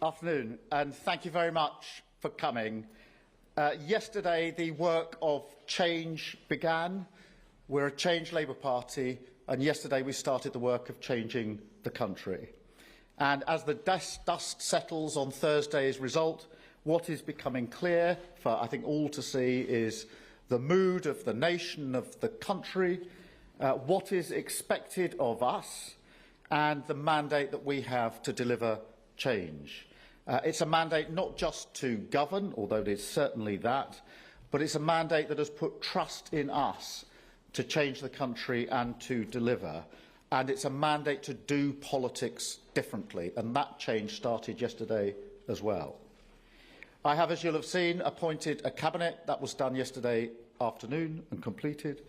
Afternoon, and thank you very much for coming. Yesterday, the work of change began. We're a Change Labour Party, and yesterday we started the work of changing the country. And as the dust settles on Thursday's result, what is becoming clear for, I think, all to see is the mood of the nation, of the country, what is expected of us, and the mandate that we have to deliver change. It's a mandate not just to govern, although it is certainly that, but it's a mandate that has put trust in us to change the country and to deliver. And it's a mandate to do politics differently, and that change started yesterday as well. I have, as you'll have seen, appointed a cabinet. That was done yesterday afternoon and completed.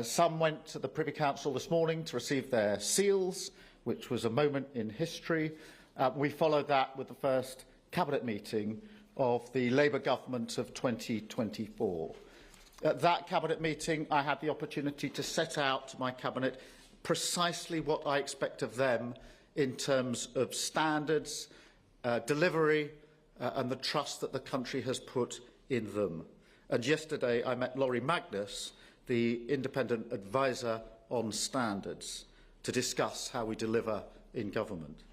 Some went to the Privy Council this morning to receive their seals, which was a moment in history. We followed that with the first cabinet meeting of the Labour government of 2024. At that cabinet meeting, I had the opportunity to set out to my cabinet precisely what I expect of them in terms of standards, delivery, and the trust that the country has put in them. And yesterday, I met Laurie Magnus, the independent advisor on standards, to discuss how we deliver in government.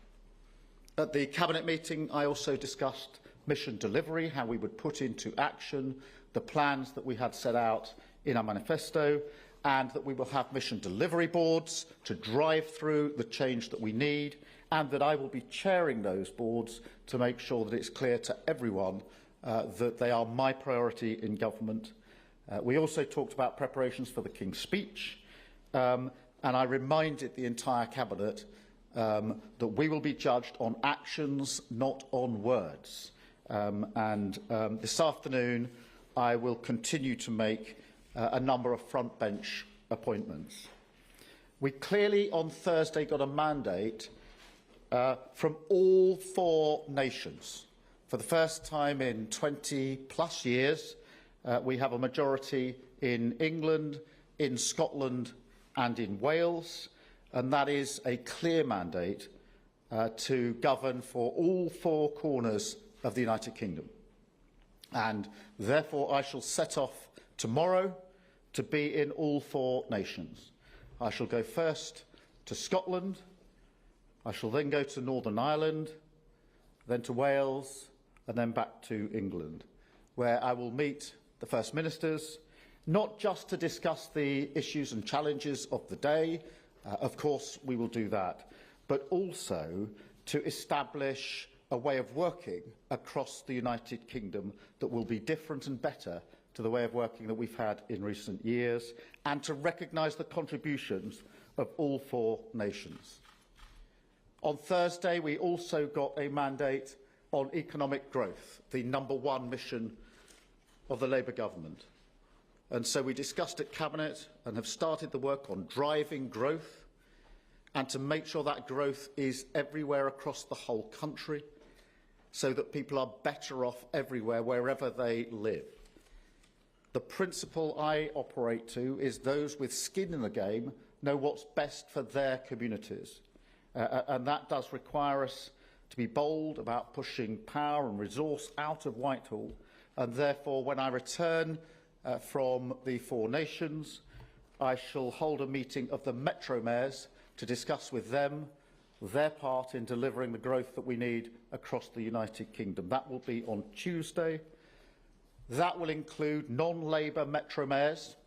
At the cabinet meeting, I also discussed mission delivery, how we would put into action the plans that we had set out in our manifesto, and that we will have mission delivery boards to drive through the change that we need, and that I will be chairing those boards to make sure that it's clear to everyone that they are my priority in government. We also talked about preparations for the King's speech, and I reminded the entire cabinet that we will be judged on actions, not on words. This afternoon, I will continue to make a number of front bench appointments. We clearly on Thursday got a mandate from all four nations. For the first time in 20 plus years, we have a majority in England, in Scotland and in Wales. And that is a clear mandate to govern for all four corners of the United Kingdom. And therefore, I shall set off tomorrow to be in all four nations. I shall go first to Scotland, I shall then go to Northern Ireland, then to Wales, and then back to England, where I will meet the First Ministers, not just to discuss the issues and challenges of the day. Of course, we will do that, but also to establish a way of working across the United Kingdom that will be different and better to the way of working that we've had in recent years, and to recognise the contributions of all four nations. On Thursday, we also got a mandate on economic growth, the #1 mission of the Labour government. And so we discussed at Cabinet and have started the work on driving growth and to make sure that growth is everywhere across the whole country so that people are better off everywhere, wherever they live. The principle I operate to is those with skin in the game know what's best for their communities. And that does require us to be bold about pushing power and resource out of Whitehall. And therefore, when I return from the four nations, I shall hold a meeting of the Metro Mayors to discuss with them their part in delivering the growth that we need across the United Kingdom. That will be on Tuesday. That will include non-Labour Metro Mayors.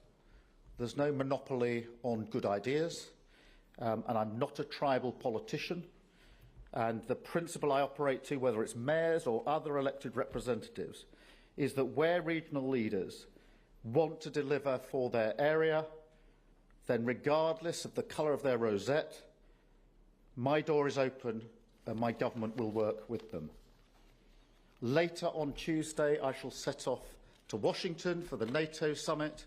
There's no monopoly on good ideas, and I'm not a tribal politician. And the principle I operate to, whether it's mayors or other elected representatives, is that where regional leaders want to deliver for their area, then regardless of the colour of their rosette, my door is open and my government will work with them. Later on Tuesday, I shall set off to Washington for the NATO summit.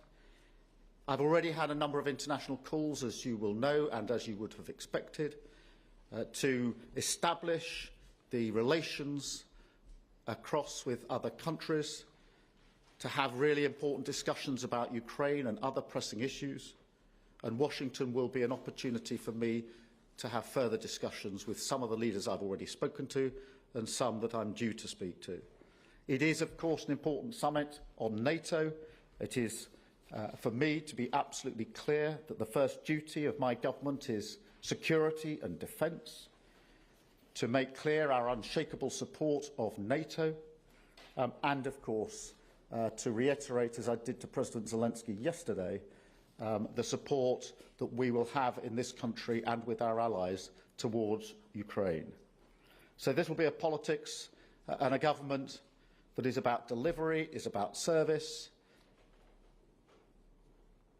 I've already had a number of international calls, as you will know and as you would have expected, to establish the relations across with other countries, to have really important discussions about Ukraine and other pressing issues. And Washington will be an opportunity for me to have further discussions with some of the leaders I've already spoken to and some that I'm due to speak to. It is, of course, an important summit on NATO. It is, for me, to be absolutely clear that the first duty of my government is security and defence, to make clear our unshakable support of NATO, and, of course, to reiterate, as I did to President Zelensky yesterday, the support that we will have in this country and with our allies towards Ukraine. So this will be a politics and a government that is about delivery, is about service.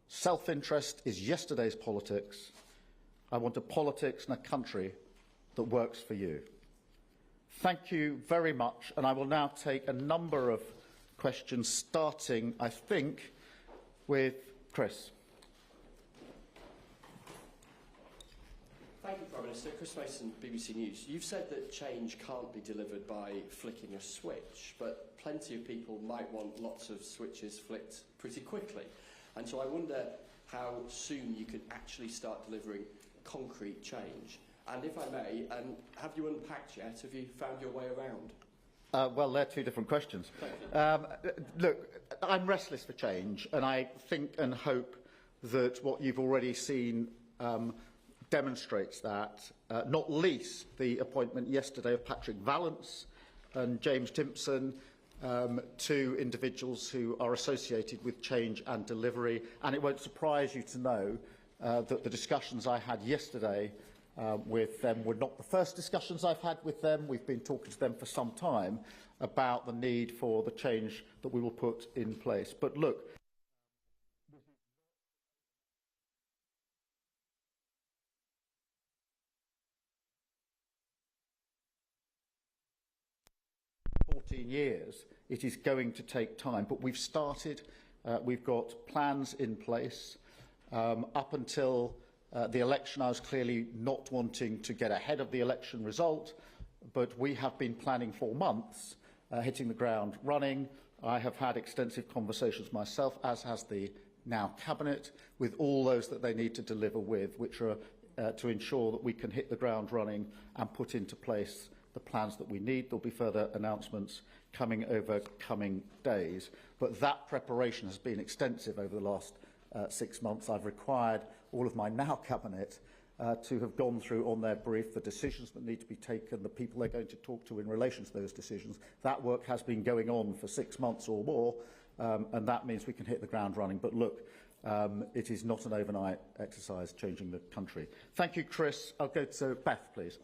Self-interest is yesterday's politics. I want a politics and a country that works for you. Thank you very much, and I will now take a number of questions, starting, I think, with Chris. Thank you, Prime Minister. Chris Mason, BBC News. You've said that change can't be delivered by flicking a switch, but plenty of people might want lots of switches flicked pretty quickly. And so I wonder how soon you could actually start delivering concrete change. And if I may, have you unpacked yet? Have you found your way around? Well, they're two different questions. Look, I'm restless for change, and I think and hope that what you've already seen demonstrates that, not least the appointment yesterday of Patrick Vallance and James Timpson, two individuals who are associated with change and delivery. And it won't surprise you to know that the discussions I had yesterday with them were not the first discussions I've had with them. We've been talking to them for some time about the need for the change that we will put in place. But look, years, it is going to take time, but we've started. We've got plans in place. Up until the election, I was clearly not wanting to get ahead of the election result, but we have been planning for months, hitting the ground running. I have had extensive conversations myself, as has the now Cabinet, with all those that they need to deliver with, which are to ensure that we can hit the ground running and put into place the plans that we need. There will be further announcements coming over coming days. But that preparation has been extensive over the last 6 months. I've required all of my now Cabinet to have gone through on their brief the decisions that need to be taken, the people they're going to talk to in relation to those decisions. That work has been going on for 6 months or more, and that means we can hit the ground running. But look, it is not an overnight exercise changing the country. Thank you, Chris. I'll go to Beth, please.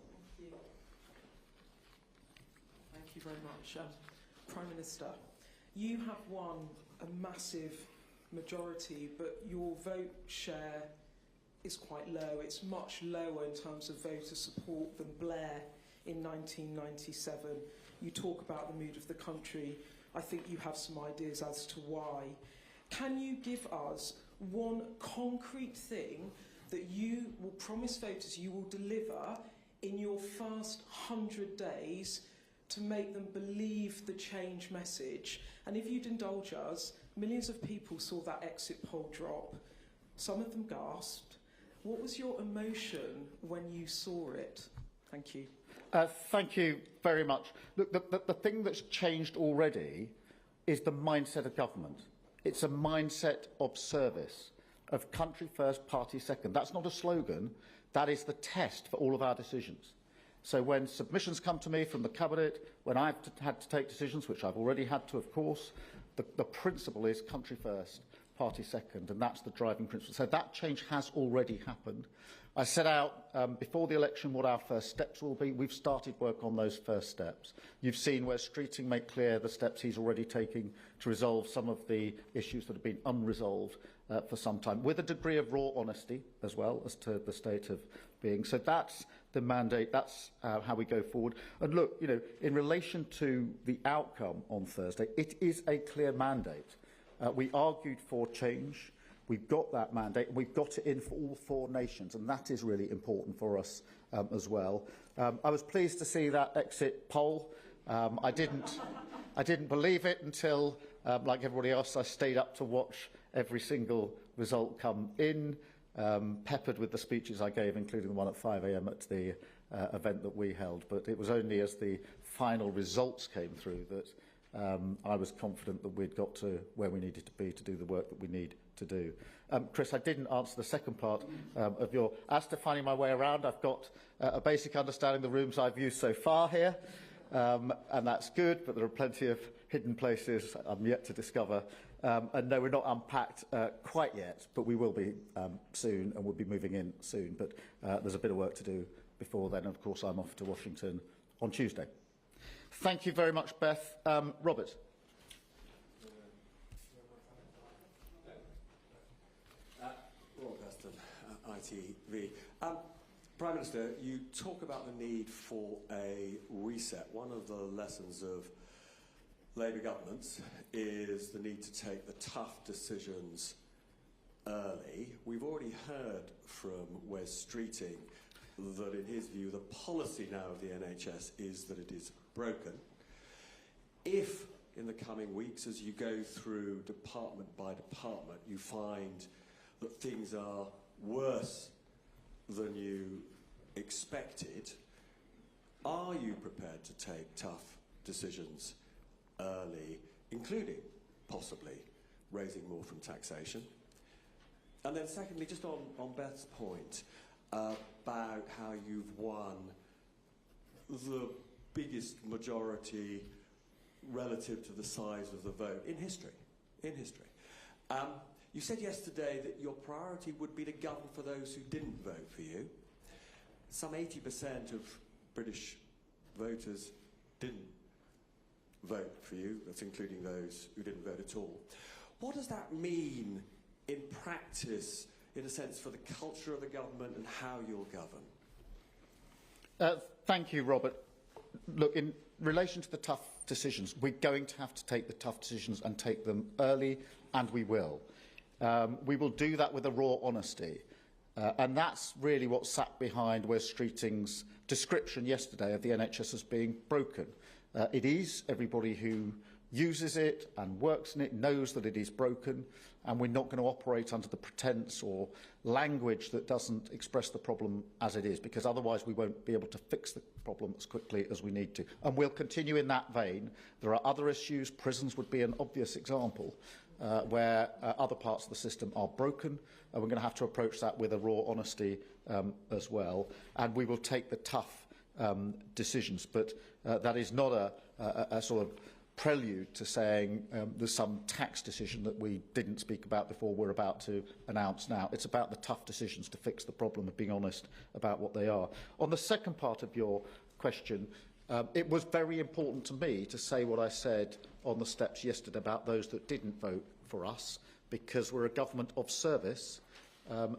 Thank you very much. Prime Minister, you have won a massive majority, but your vote share is quite low. It's much lower in terms of voter support than Blair in 1997. You talk about the mood of the country. I think you have some ideas as to why. Can you give us one concrete thing that you will promise voters you will deliver in your first 100 days to make them believe the change message? And if you'd indulge us, millions of people saw that exit poll drop. Some of them gasped. What was your emotion when you saw it? Thank you. Thank you very much. Look, the thing that's changed already is the mindset of government. It's a mindset of service, of country first, party second. That's not a slogan. That is the test for all of our decisions. So when submissions come to me from the Cabinet, when I've had to take decisions, which I've already had to, of course, the principle is country first, party second, and that's the driving principle. So that change has already happened. I set out before the election what our first steps will be. We've started work on those first steps. You've seen where Streeting made clear the steps he's already taking to resolve some of the issues that have been unresolved for some time, with a degree of raw honesty as well as to the state of being. So that's the mandate. That's how we go forward. And look, you know, in relation to the outcome on Thursday, it is a clear mandate. We argued for change. We've got that mandate, and we've got it in for all 4 nations, and that is really important for us as well. I was pleased to see that exit poll. I didn't believe it until, like everybody else, I stayed up to watch every single result come in, peppered with the speeches I gave, including the one at 5 a.m. at the event that we held. But it was only as the final results came through that I was confident that we'd got to where we needed to be to do the work that we need to do. Chris, I didn't answer the second part of your... As to finding my way around, I've got a basic understanding of the rooms I've used so far here, and that's good, but there are plenty of hidden places I'm yet to discover. And no, we're not unpacked quite yet, but we will be soon, and we'll be moving in soon. But there's a bit of work to do before then. And of course, I'm off to Washington on Tuesday. Thank you very much, Beth. Robert. Robert Preston, ITV. Prime Minister, you talk about the need for a reset. One of the lessons of Labour governments is the need to take the tough decisions early. We've already heard from Wes Streeting that, in his view, the policy now of the NHS is that it is broken. If, in the coming weeks, as you go through department by department, you find that things are worse than you expected, are you prepared to take tough decisions early, including possibly raising more from taxation? And then secondly, just on Beth's point about how you've won the biggest majority relative to the size of the vote in history. You said yesterday that your priority would be to govern for those who didn't vote for you. Some 80% of British voters didn't vote for you. That's including those who didn't vote at all. What does that mean in practice, in a sense, for the culture of the government and how you'll govern? Thank you, Robert. Look, in relation to the tough decisions, we're going to have to take the tough decisions and take them early, and we will. We will do that with a raw honesty. And that's really what sat behind Wes Streeting's description yesterday of the NHS as being broken. It is. Everybody who uses it and works in it knows that it is broken, and we're not going to operate under the pretence or language that doesn't express the problem as it is, because otherwise we won't be able to fix the problem as quickly as we need to. And we'll continue in that vein. There are other issues. Prisons would be an obvious example where other parts of the system are broken, and we're going to have to approach that with a raw honesty as well. And we will take the tough decisions, but that is not a sort of prelude to saying there's some tax decision that we didn't speak about before we're about to announce now. It's about the tough decisions to fix the problem and being honest about what they are. On the second part of your question, it was very important to me to say what I said on the steps yesterday about those that didn't vote for us, because we're a government of service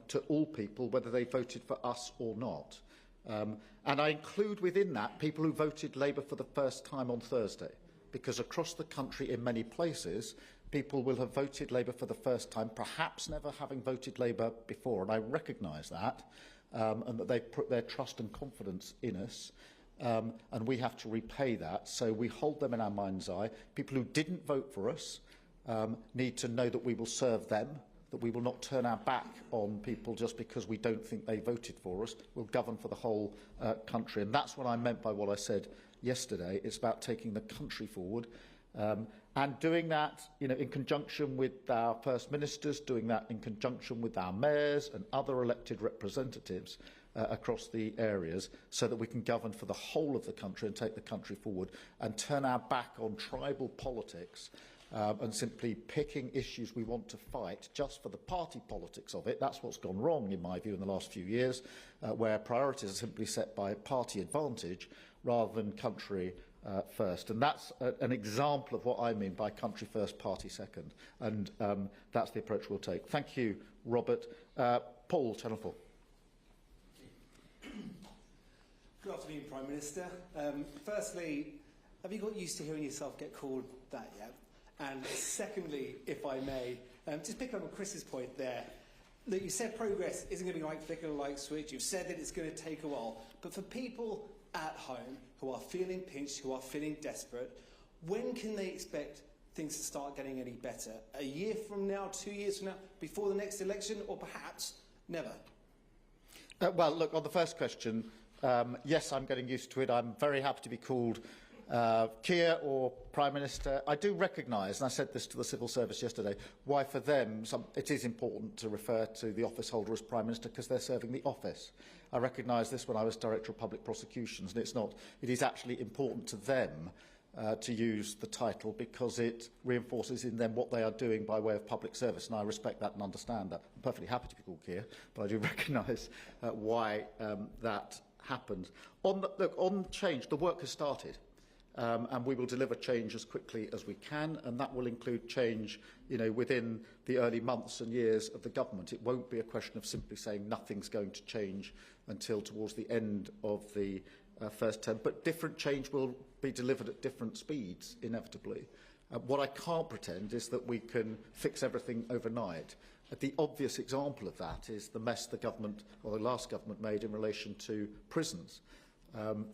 to all people, whether they voted for us or not. And I include within that people who voted Labour for the first time on Thursday, because across the country in many places people will have voted Labour for the first time, perhaps never having voted Labour before, and I recognise that, and that they've put their trust and confidence in us, and we have to repay that, so we hold them in our mind's eye. People who didn't vote for us need to know that we will serve them, that we will not turn our back on people just because we don't think they voted for us. We'll govern for the whole country, and that's what I meant by what I said yesterday. It's about taking the country forward and doing that, in conjunction with our First Ministers, doing that in conjunction with our mayors and other elected representatives across the areas, so that we can govern for the whole of the country and take the country forward and turn our back on tribal politics and simply picking issues we want to fight just for the party politics of it. That's what's gone wrong, in my view, in the last few years, where priorities are simply set by party advantage rather than country first. And that's an example of what I mean by country first, party second. And that's the approach we'll take. Thank you, Robert. Paul, Channel 4. Good afternoon, Prime Minister. Firstly, have you got used to hearing yourself get called that yet? And secondly, if I may, just picking up on Chris's point there, that you said progress isn't going to be like flicker a light switch. You've said that it's going to take a while. But for people at home who are feeling pinched, who are feeling desperate, when can they expect things to start getting any better? A year from now, 2 years from now, before the next election, or perhaps never? Well, look, on the first question, yes, I'm getting used to it. I'm very happy to be called Keir or Prime Minister, I do recognise, and I said this to the Civil Service yesterday, why for them it is important to refer to the office holder as Prime Minister because they're serving the office. I recognised this when I was Director of Public Prosecutions, and it is actually important to them to use the title because it reinforces in them what they are doing by way of public service, and I respect that and understand that. I'm perfectly happy to be called Keir, but I do recognise why that happened. On change, the work has started. And we will deliver change as quickly as we can, and that will include change, within the early months and years of the government. It won't be a question of simply saying nothing's going to change until towards the end of the first term, but different change will be delivered at different speeds, inevitably. What I can't pretend is that we can fix everything overnight. The obvious example of that is the mess the government, or the last government, made in relation to prisons.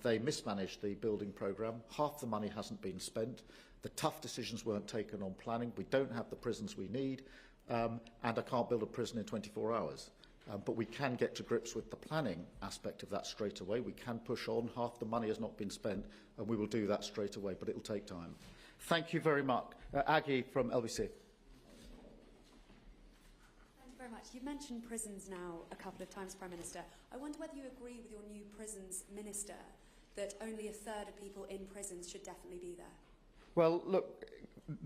They mismanaged the building programme. Half the money hasn't been spent. The tough decisions weren't taken on planning. We don't have the prisons we need. And I can't build a prison in 24 hours. But we can get to grips with the planning aspect of that straight away. We can push on. Half the money has not been spent, and we will do that straight away, but it will take time. Thank you very much. Aggie from LBC. Very much. You've mentioned prisons now a couple of times, Prime Minister. I wonder whether you agree with your new prisons minister that only a third of people in prisons should definitely be there. Well, look,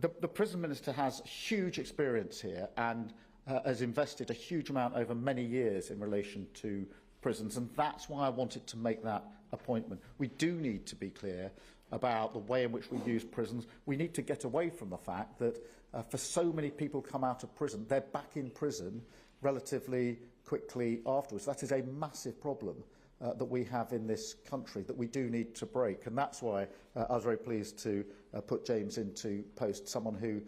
the prison minister has huge experience here and has invested a huge amount over many years in relation to prisons, and that's why I wanted to make that appointment. We do need to be clear about the way in which we use prisons. We need to get away from the fact that for so many people come out of prison, they're back in prison relatively quickly afterwards. That is a massive problem that we have in this country that we do need to break. And that's why I was very pleased to put James into post, someone who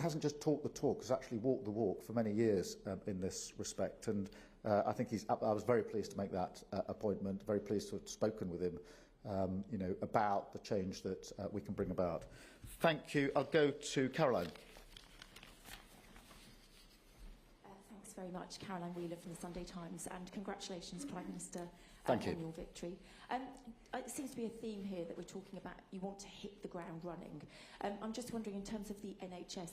hasn't just talked the talk, has actually walked the walk for many years in this respect. And I think I was very pleased to make that appointment, very pleased to have spoken with him about the change that we can bring about. Thank you. I'll go to Caroline. Thanks very much. Caroline Wheeler from the Sunday Times, and congratulations, Prime Minister, on your victory. It seems to be a theme here that we're talking about you want to hit the ground running. I'm just wondering, in terms of the NHS,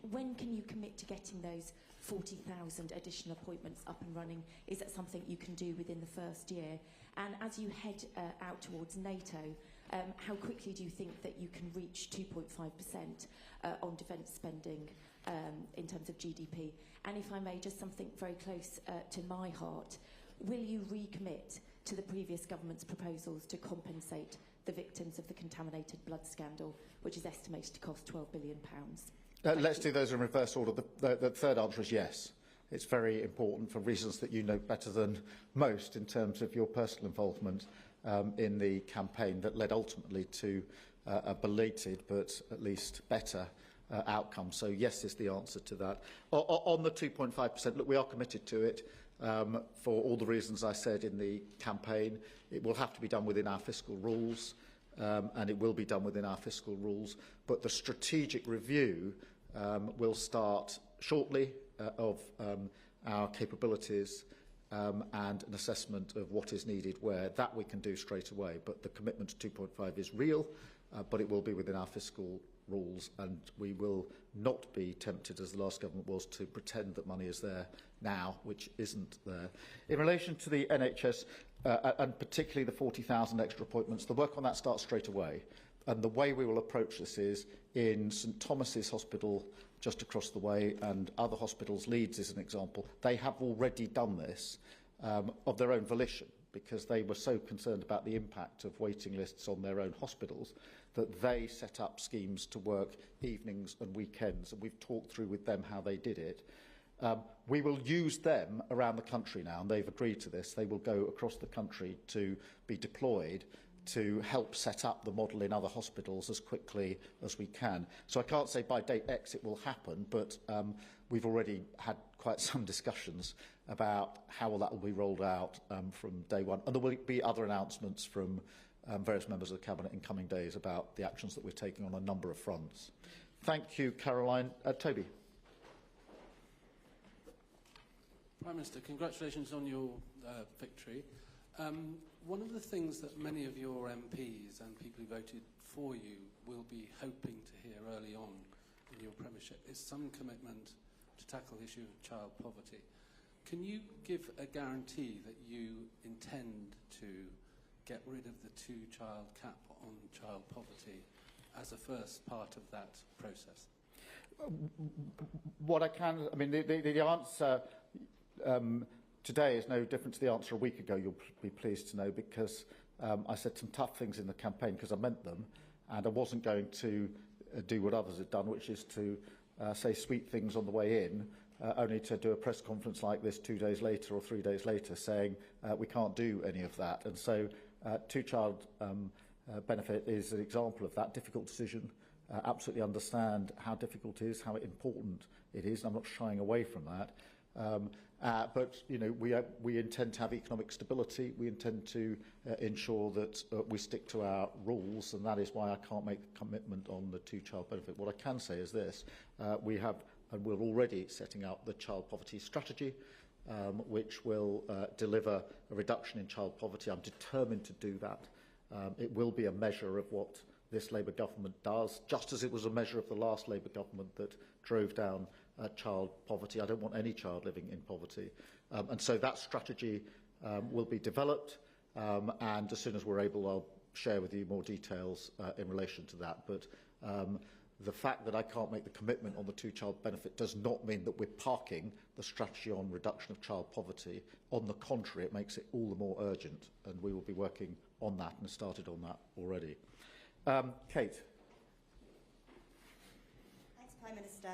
when can you commit to getting those 40,000 additional appointments up and running? Is that something you can do within the first year? And as you head out towards NATO, how quickly do you think that you can reach 2.5% on defence spending in terms of GDP? And if I may, just something very close to my heart, will you recommit to the previous government's proposals to compensate the victims of the contaminated blood scandal, which is estimated to cost £12 billion? Let's do those in reverse order. The third answer is yes. It's very important for reasons that you know better than most in terms of your personal involvement in the campaign that led ultimately to a belated but at least better outcome. So yes is the answer to that. On the 2.5%, look, we are committed to it for all the reasons I said in the campaign. It will have to be done within our fiscal rules, and it will be done within our fiscal rules. But the strategic review will start shortly of our capabilities and an assessment of what is needed where. That we can do straight away, but the commitment to 2.5 is real, but it will be within our fiscal rules, and we will not be tempted, as the last government was, to pretend that money is there now, which isn't there. In relation to the NHS, and particularly the 40,000 extra appointments, the work on that starts straight away. And the way we will approach this is in St Thomas's Hospital just across the way and other hospitals, Leeds is an example, they have already done this of their own volition because they were so concerned about the impact of waiting lists on their own hospitals that they set up schemes to work evenings and weekends, and we've talked through with them how they did it. We will use them around the country now, and they've agreed to this. They will go across the country to be deployed to help set up the model in other hospitals as quickly as we can. So I can't say by date X it will happen, but we've already had quite some discussions about how that will be rolled out from day one. And there will be other announcements from various members of the Cabinet in coming days about the actions that we're taking on a number of fronts. Thank you, Caroline. Toby. Prime Minister, congratulations on your victory. One of the things that many of your MPs and people who voted for you will be hoping to hear early on in your premiership is some commitment to tackle the issue of child poverty. Can you give a guarantee that you intend to get rid of the two-child cap on child poverty as a first part of that process? What I can, I mean, the answer today is no different to the answer a week ago, you'll be pleased to know, because I said some tough things in the campaign because I meant them, and I wasn't going to do what others had done, which is to say sweet things on the way in, only to do a press conference like this 2 days later or 3 days later saying we can't do any of that. And so two-child benefit is an example of that difficult decision. Absolutely understand how difficult it is, how important it is. I'm not shying away from that. But you know, we intend to have economic stability. We intend to ensure that we stick to our rules, and that is why I can't make the commitment on the two-child benefit. What I can say is this: we have, and we're already setting up the child poverty strategy, which will deliver a reduction in child poverty. I'm determined to do that. It will be a measure of what this Labour government does, just as it was a measure of the last Labour government that drove down child poverty. I don't want any child living in poverty. And so that strategy will be developed, and as soon as we're able, I'll share with you more details in relation to that. But the fact that I can't make the commitment on the two-child benefit does not mean that we're parking the strategy on reduction of child poverty. On the contrary, it makes it all the more urgent, and we will be working on that and started on that already. Kate. Thanks, Prime Minister.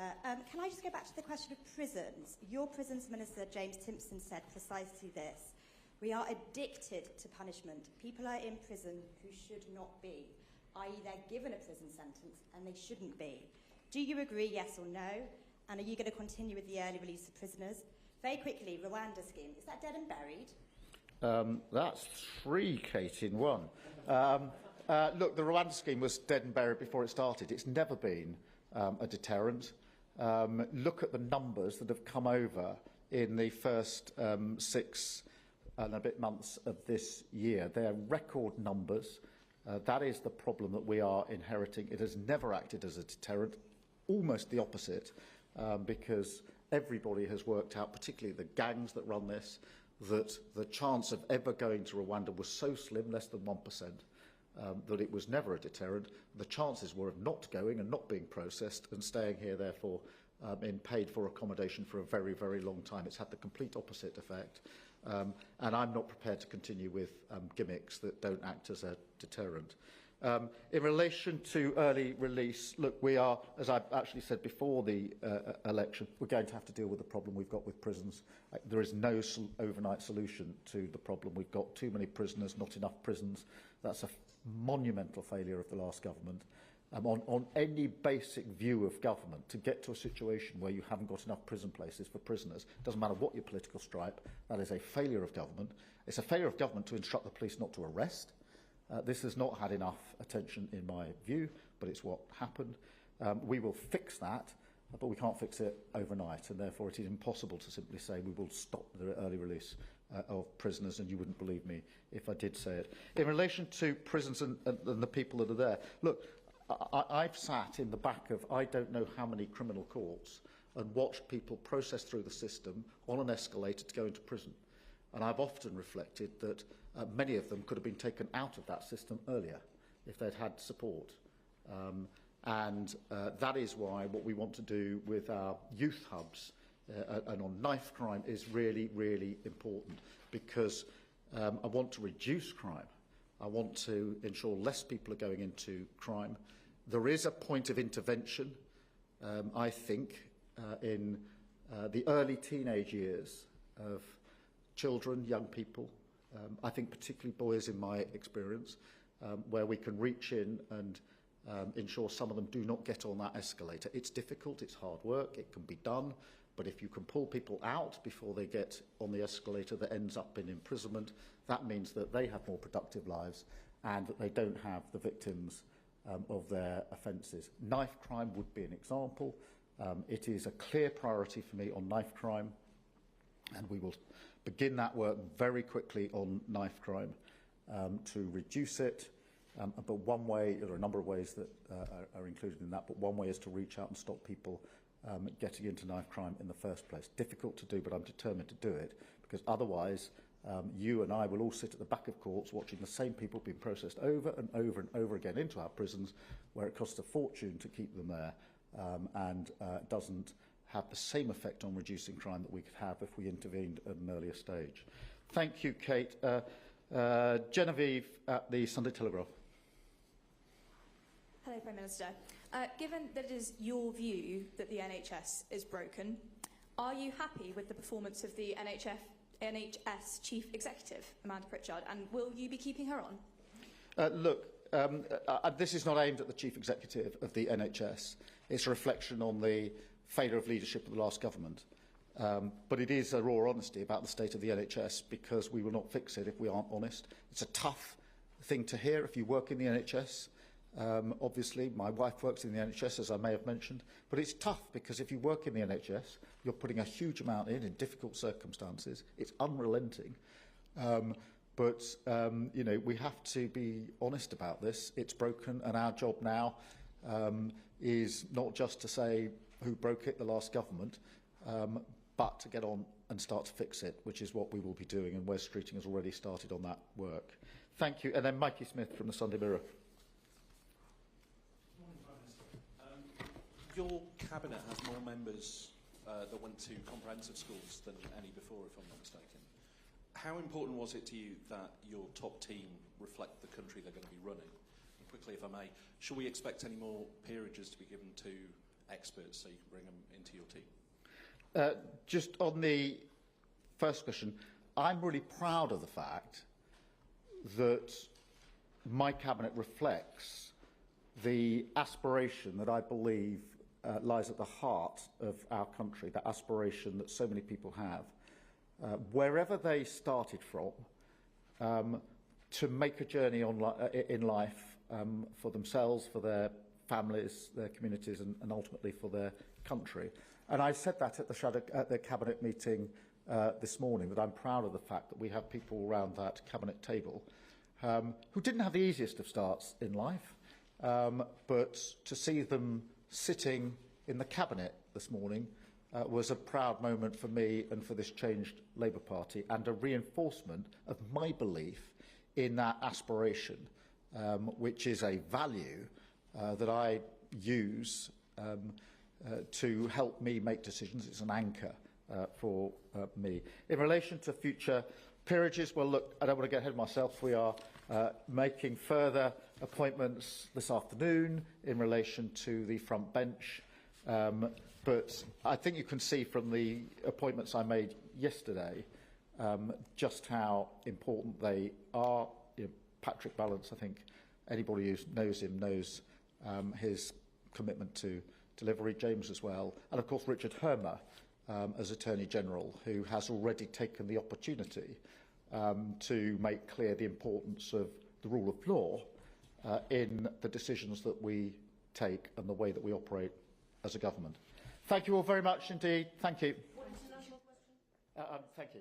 Can I just go back to the question of prisons? Your Prisons Minister, James Timpson, said precisely this: we are addicted to punishment. People are in prison who should not be, i.e. they're given a prison sentence and they shouldn't be. Do you agree, yes or no? And are you going to continue with the early release of prisoners? Very quickly, Rwanda scheme, is that dead and buried? That's three, Kate, in one. Look, the Rwanda scheme was dead and buried before it started. It's never been a deterrent. Look at the numbers that have come over in the first 6 and a bit months of this year. They're record numbers. That is the problem that we are inheriting. It has never acted as a deterrent, almost the opposite, because everybody has worked out, particularly the gangs that run this, that the chance of ever going to Rwanda was so slim, less than 1%, that it was never a deterrent. The chances were of not going and not being processed and staying here, therefore, in paid-for accommodation for a very, very long time. It's had the complete opposite effect. And I'm not prepared to continue with gimmicks that don't act as a deterrent. In relation to early release, look, we are, as I actually said before the election, we're going to have to deal with the problem we've got with prisons. There is no overnight solution to the problem. We've got too many prisoners, not enough prisons. That's a monumental failure of the last government. On any basic view of government, to get to a situation where you haven't got enough prison places for prisoners, doesn't matter what your political stripe, that is a failure of government. It's a failure of government to instruct the police not to arrest. This has not had enough attention in my view, but it's what happened. We will fix that, but we can't fix it overnight, and therefore it is impossible to simply say we will stop the early release of prisoners, and you wouldn't believe me if I did say it. In relation to prisons and the people that are there, look, I've sat in the back of I don't know how many criminal courts and watched people process through the system on an escalator to go into prison. And I've often reflected that many of them could have been taken out of that system earlier if they'd had support. And that is why what we want to do with our youth hubs and on knife crime is really, really important, because I want to reduce crime. I want to ensure less people are going into crime. There is a point of intervention, I think, in the early teenage years of children, young people, I think particularly boys in my experience, where we can reach in and ensure some of them do not get on that escalator. It's difficult, it's hard work, it can be done, but if you can pull people out before they get on the escalator that ends up in imprisonment, that means that they have more productive lives and that they don't have the victims of their offences. Knife crime would be an example. It is a clear priority for me on knife crime, and we will begin that work very quickly on knife crime to reduce it. But one way, there are a number of ways that are included in that, but one way is to reach out and stop people getting into knife crime in the first place. Difficult to do, but I'm determined to do it, because otherwise you and I will all sit at the back of courts watching the same people being processed over and over and over again into our prisons, where it costs a fortune to keep them there and doesn't have the same effect on reducing crime that we could have if we intervened at an earlier stage. Thank you, Kate. Genevieve at the Sunday Telegraph. Hello, Prime Minister. Given that it is your view that the NHS is broken, are you happy with the performance of the NHS Chief Executive, Amanda Pritchard, and will you be keeping her on? Look, this is not aimed at the Chief Executive of the NHS. It's a reflection on the failure of leadership of the last government. But it is a raw honesty about the state of the NHS, because we will not fix it if we aren't honest. It's a tough thing to hear if you work in the NHS. Obviously, my wife works in the NHS, as I may have mentioned, but it's tough because if you work in the NHS, you're putting a huge amount in difficult circumstances. It's unrelenting. But you know, we have to be honest about this. It's broken, and our job now is not just to say who broke it, the last government, but to get on and start to fix it, which is what we will be doing, and Wes Streeting has already started on that work. Thank you. And then Mikey Smith from the Sunday Mirror. Your cabinet has more members that went to comprehensive schools than any before, if I'm not mistaken. How important was it to you that your top team reflect the country they're going to be running? And quickly, if I may, should we expect any more peerages to be given to experts so you can bring them into your team? Just on the first question, I'm really proud of the fact that my cabinet reflects the aspiration that I believe lies at the heart of our country, that aspiration that so many people have, wherever they started from, to make a journey in life for themselves, for their families, their communities, and ultimately for their country. And I said that at the cabinet meeting this morning, that I'm proud of the fact that we have people around that cabinet table who didn't have the easiest of starts in life, but to see them sitting in the cabinet this morning was a proud moment for me and for this changed Labour Party, and a reinforcement of my belief in that aspiration, which is a value that I use to help me make decisions. It's an anchor for me. In relation to future peerages, well, look, I don't want to get ahead of myself. We are making further appointments this afternoon in relation to the front bench. But I think you can see from the appointments I made yesterday just how important they are. You know, Patrick Balance, I think anybody who knows him knows his commitment to delivery, James as well, and of course Richard Hermer as Attorney General, who has already taken the opportunity to make clear the importance of the rule of law in the decisions that we take and the way that we operate as a government. Thank you all very much indeed. Thank you. What international question? Thank you.